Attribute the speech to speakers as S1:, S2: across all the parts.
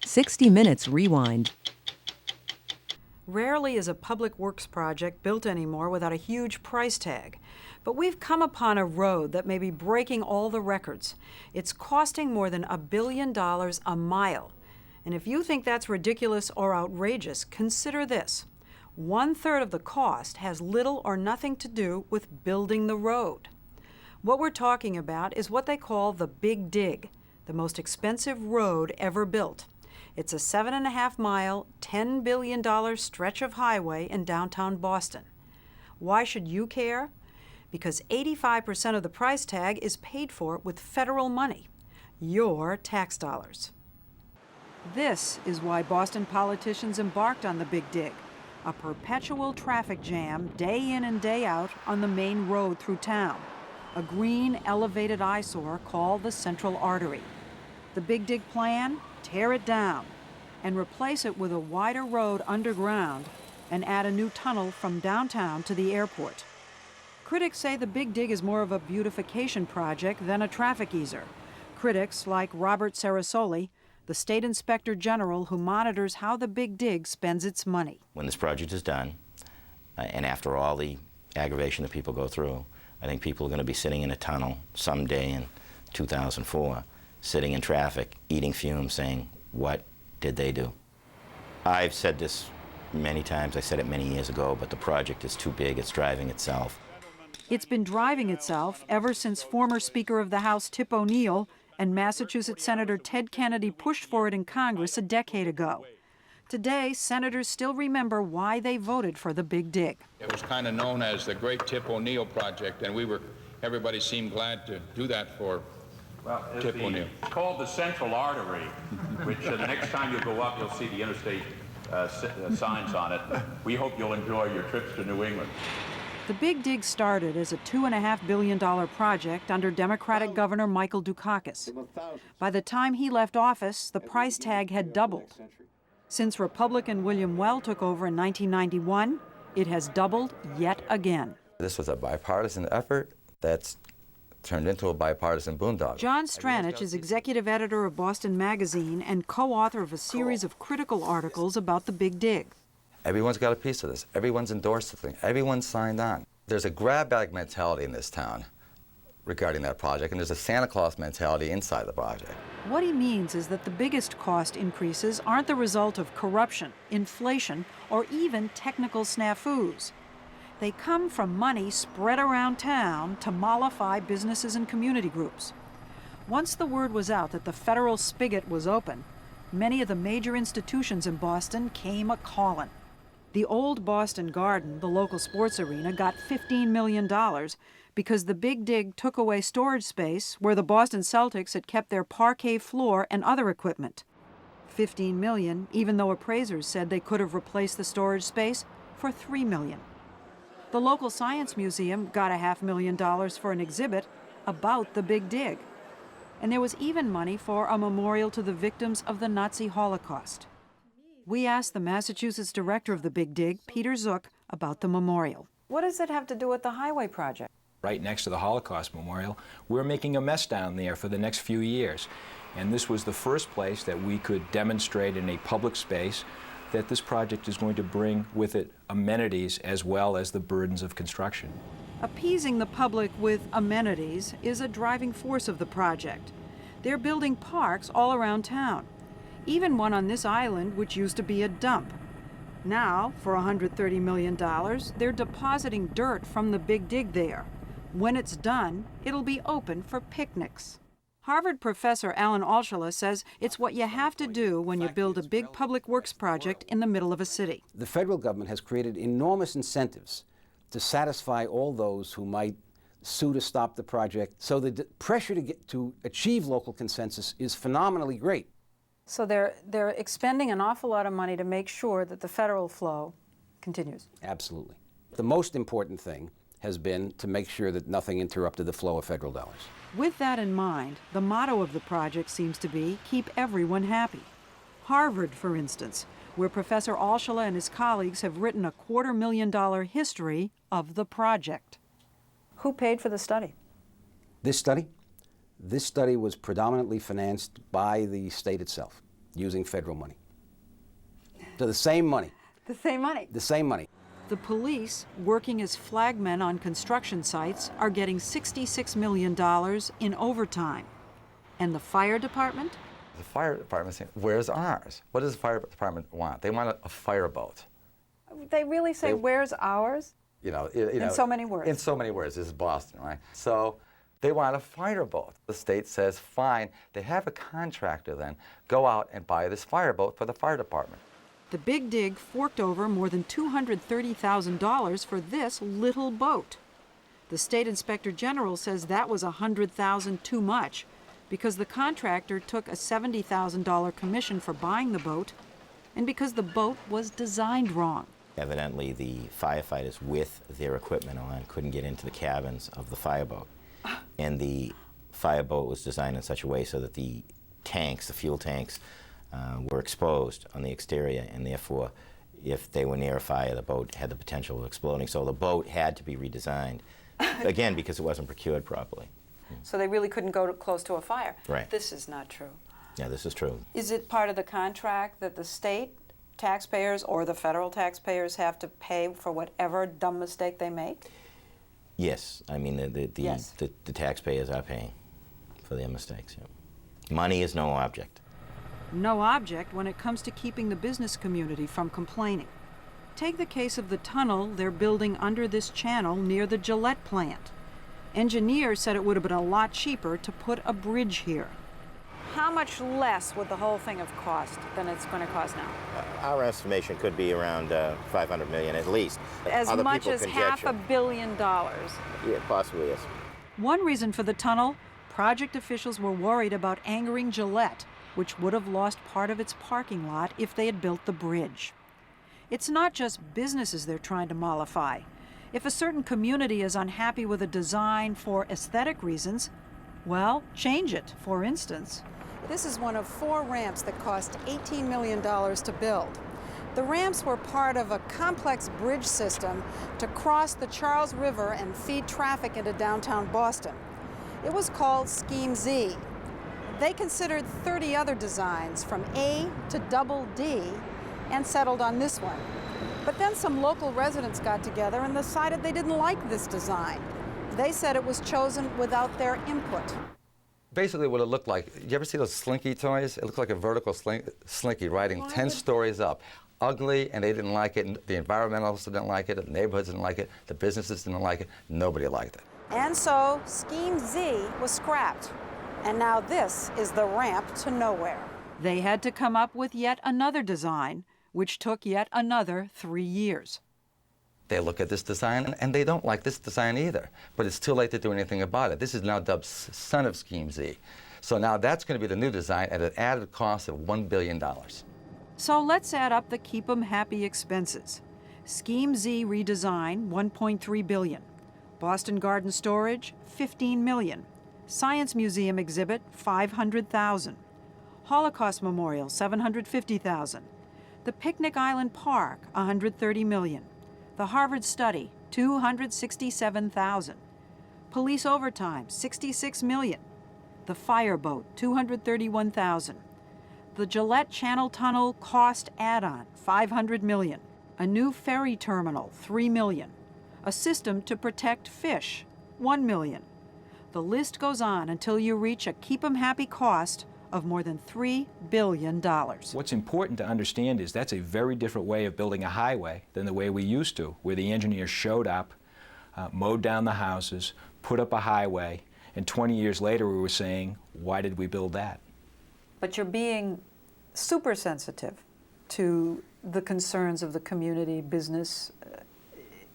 S1: 60 Minutes Rewind.
S2: Rarely is a public works project built anymore without a huge price tag. But we've come upon a road that may be breaking all the records. It's costing more than $1 billion a mile. And if you think that's ridiculous or outrageous, consider this. 1/3 of the cost has little or nothing to do with building the road. What we're talking about is what they call the Big Dig, the most expensive road ever built. It's a 7.5-mile, $10 billion stretch of highway in downtown Boston. Why should you care? Because 85% of the price tag is paid for with federal money, your tax dollars. This is why Boston politicians embarked on the Big Dig, a perpetual traffic jam day in and day out on the main road through town, a green elevated eyesore called the Central Artery. The Big Dig plan? Tear it down and replace it with a wider road underground and add a new tunnel from downtown to the airport. Critics say the Big Dig is more of a beautification project than a traffic easer. Critics like Robert Sarasoli, the state inspector general who monitors how the Big Dig spends its money.
S3: When this project is done, and after all the aggravation that people go through, I think people are going to be sitting in a tunnel someday in 2004, sitting in traffic, eating fumes, saying, what did they do? I've said this many times, I said it many years ago, but the project is too big, it's driving itself.
S2: It's been driving itself ever since former Speaker of the House Tip O'Neill and Massachusetts Senator Ted Kennedy pushed for it in Congress a decade ago. Today, senators still remember why they voted for the Big Dig.
S4: It was kind of known as the Great Tip O'Neill Project, and everybody seemed glad to do that for Tip O'Neill.
S5: It's called the Central Artery, which the next time you go up, you'll see the interstate signs on it. We hope you'll enjoy your trips to New England.
S2: The Big Dig started as a $2.5 billion project under Democratic Governor Michael Dukakis. By the time he left office, the price tag had doubled. Since Republican William Well took over in 1991, it has doubled yet again.
S6: This was a bipartisan effort that's turned into a bipartisan boondoggle.
S2: John Stranich is executive editor of Boston Magazine and co-author of a series of critical articles about the Big Dig.
S6: Everyone's got a piece of this. Everyone's endorsed the thing. Everyone's signed on. There's a grab bag mentality in this town regarding that project, and there's a Santa Claus mentality inside the project.
S2: What he means is that the biggest cost increases aren't the result of corruption, inflation, or even technical snafus. They come from money spread around town to mollify businesses and community groups. Once the word was out that the federal spigot was open, many of the major institutions in Boston came a-callin'. The old Boston Garden, the local sports arena, got $15 million because the Big Dig took away storage space where the Boston Celtics had kept their parquet floor and other equipment. $15 million, even though appraisers said they could have replaced the storage space for $3 million. The local science museum got $500,000 for an exhibit about the Big Dig. And there was even money for a memorial to the victims of the Nazi Holocaust. We asked the Massachusetts director of the Big Dig, Peter Zook, about the memorial. What does it have to do with the highway project?
S7: Right next to the Holocaust Memorial, we're making a mess down there for the next few years. And this was the first place that we could demonstrate in a public space that this project is going to bring with it amenities as well as the burdens of construction.
S2: Appeasing the public with amenities is a driving force of the project. They're building parks all around town, even one on this island which used to be a dump. Now, for $130 million, they're depositing dirt from the Big Dig there. When it's done, it'll be open for picnics. Harvard professor Alan Altshuler says it's what you have to do when you build a big public works project in the middle of a city.
S8: The federal government has created enormous incentives to satisfy all those who might sue to stop the project. So the pressure to achieve local consensus is phenomenally great.
S2: So they're expending an awful lot of money to make sure that the federal flow continues.
S8: Absolutely. The most important thing has been to make sure that nothing interrupted the flow of federal dollars.
S2: With that in mind, the motto of the project seems to be, keep everyone happy. Harvard, for instance, where Professor Altshuler and his colleagues have written a $250,000 history of the project. Who paid for the study?
S8: This study? This study was predominantly financed by the state itself. using federal money. So the same money.
S2: The same money.
S8: The same money.
S2: The police, working as flagmen on construction sites, are getting $66 million in overtime. And the fire department?
S6: The fire department saying, where's ours? What does the fire department want? They want a fireboat.
S2: They really say, where's ours?
S8: In
S2: so many words.
S6: In so many words. This is Boston, right? So they want a fireboat. The state says, fine. They have a contractor then go out and buy this fireboat for the fire department.
S2: The Big Dig forked over more than $230,000 for this little boat. The state inspector general says that was $100,000 too much because the contractor took a $70,000 commission for buying the boat and because the boat was designed wrong.
S3: Evidently, the firefighters with their equipment on couldn't get into the cabins of the fireboat. And the fireboat was designed in such a way so that the tanks, the fuel tanks, were exposed on the exterior, and therefore, if they were near a fire, the boat had the potential of exploding. So the boat had to be redesigned, again, because it wasn't procured properly.
S2: So they really couldn't go close to a fire.
S3: Right.
S2: This is not true.
S3: Yeah, this is true.
S2: Is it part of the contract that the state taxpayers or the federal taxpayers have to pay for whatever dumb mistake they make?
S3: Yes, I mean the taxpayers are paying for their mistakes. Yeah. Money is no object.
S2: No object when it comes to keeping the business community from complaining. Take the case of the tunnel they're building under this channel near the Gillette plant. Engineers said it would have been a lot cheaper to put a bridge here. How much less would the whole thing have cost than it's going to cost now?
S3: Our estimation could be around $500 million at least.
S2: As
S3: Other
S2: much
S3: people
S2: as
S3: conjecture.
S2: $500 million.
S3: Yeah, possibly, yes.
S2: One reason for the tunnel, project officials were worried about angering Gillette, which would have lost part of its parking lot if they had built the bridge. It's not just businesses they're trying to mollify. If a certain community is unhappy with a design for aesthetic reasons, well, change it, for instance. This is one of 4 ramps that cost $18 million to build. The ramps were part of a complex bridge system to cross the Charles River and feed traffic into downtown Boston. It was called Scheme Z. They considered 30 other designs from A to double D and settled on this one. But then some local residents got together and decided they didn't like this design. They said it was chosen without their input.
S6: Basically what it looked like, you ever see those slinky toys? It looked like a vertical slinky riding 10 stories up. Ugly, and they didn't like it. The environmentalists didn't like it. The neighborhoods didn't like it. The businesses didn't like it. Nobody liked it.
S2: And so Scheme Z was scrapped. And now this is the ramp to nowhere. They had to come up with yet another design, which took yet another 3 years.
S6: They look at this design, and they don't like this design either. But it's too late to do anything about it. This is now dubbed Son of Scheme Z. So now that's going to be the new design at an added cost of $1 billion.
S2: So let's add up the Keep 'em Happy expenses. Scheme Z redesign, $1.3 billion. Boston Garden Storage, $15 million. Science Museum exhibit, $500,000. Holocaust Memorial, $750,000. The Picnic Island Park, $130 million. The Harvard Study, $267,000. Police overtime, $66 million. The Fireboat, $231,000. The Gillette Channel Tunnel cost add-on, $500 million. A new ferry terminal, $3 million. A system to protect fish, $1 million. The list goes on until you reach a Keep 'em Happy cost of more than $3 billion.
S7: What's important to understand is that's a very different way of building a highway than the way we used to, where the engineers showed up, mowed down the houses, put up a highway, and 20 years later we were saying, why did we build that?
S2: But you're being super sensitive to the concerns of the community, business,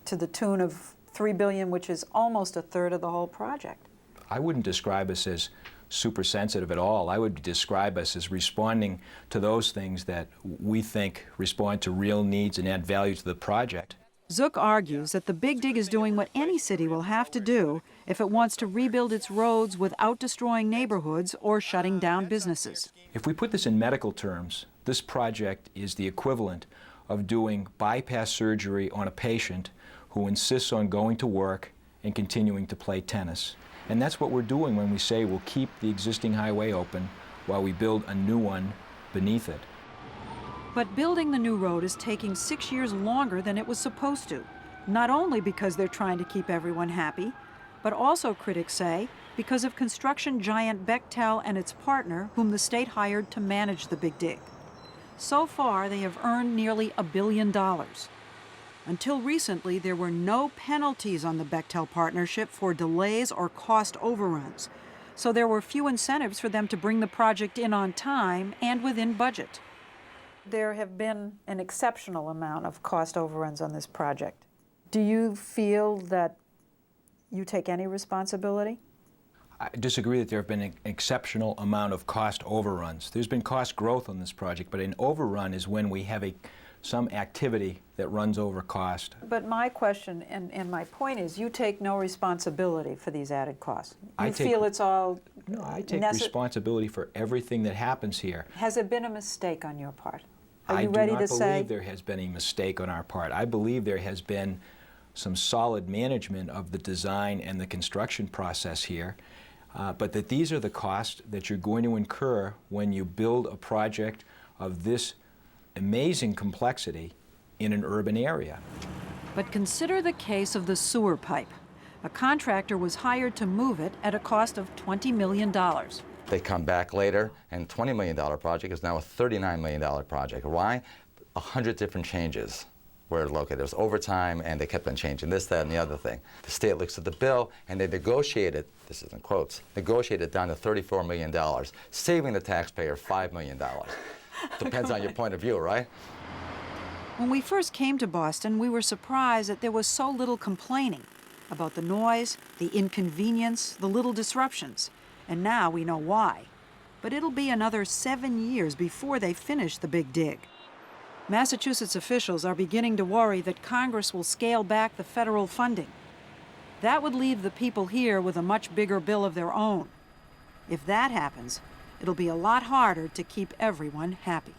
S2: to the tune of $3 billion, which is almost a third of the whole project.
S7: I wouldn't describe us as super sensitive at all. I would describe us as responding to those things that we think respond to real needs and add value to the project.
S2: Zook argues that the Big Dig is doing what any city will have to do if it wants to rebuild its roads without destroying neighborhoods or shutting down businesses.
S7: If we put this in medical terms, this project is the equivalent of doing bypass surgery on a patient who insists on going to work and continuing to play tennis. And that's what we're doing when we say we'll keep the existing highway open while we build a new one beneath it.
S2: But building the new road is taking 6 years longer than it was supposed to, not only because they're trying to keep everyone happy, but also, critics say, because of construction giant Bechtel and its partner, whom the state hired to manage the Big Dig. So far, they have earned nearly $1 billion. Until recently, there were no penalties on the Bechtel partnership for delays or cost overruns, so there were few incentives for them to bring the project in on time and within budget. There have been an exceptional amount of cost overruns on this project. Do you feel that you take any responsibility?
S7: I disagree that there have been an exceptional amount of cost overruns. There's been cost growth on this project, but an overrun is when we have some activity that runs over cost.
S2: But my question and my point is, you take no responsibility for these added costs. You feel it's all
S7: No, I take responsibility for everything that happens here.
S2: Has it been a mistake on your part? Are
S7: I
S2: you
S7: do
S2: ready
S7: not
S2: to say?
S7: believe there has been a mistake on our part. I believe there has been some solid management of the design and the construction process here, but that these are the costs that you're going to incur when you build a project of this amazing complexity in an urban area.
S2: But consider the case of the sewer pipe. A contractor was hired to move it at a cost of $20 million.
S6: They come back later, and $20 million project is now a $39 million project. Why? 100 different changes where it's located. There was overtime, and they kept on changing this, that, and the other thing. The state looks at the bill, and they negotiated, this is in quotes, negotiated down to $34 million, saving the taxpayer $5 million. Depends on your point of view, right?
S2: When we first came to Boston, we were surprised that there was so little complaining about the noise, the inconvenience, the little disruptions. And now we know why. But it'll be another 7 years before they finish the Big Dig. Massachusetts officials are beginning to worry that Congress will scale back the federal funding. That would leave the people here with a much bigger bill of their own. If that happens, it'll be a lot harder to keep everyone happy.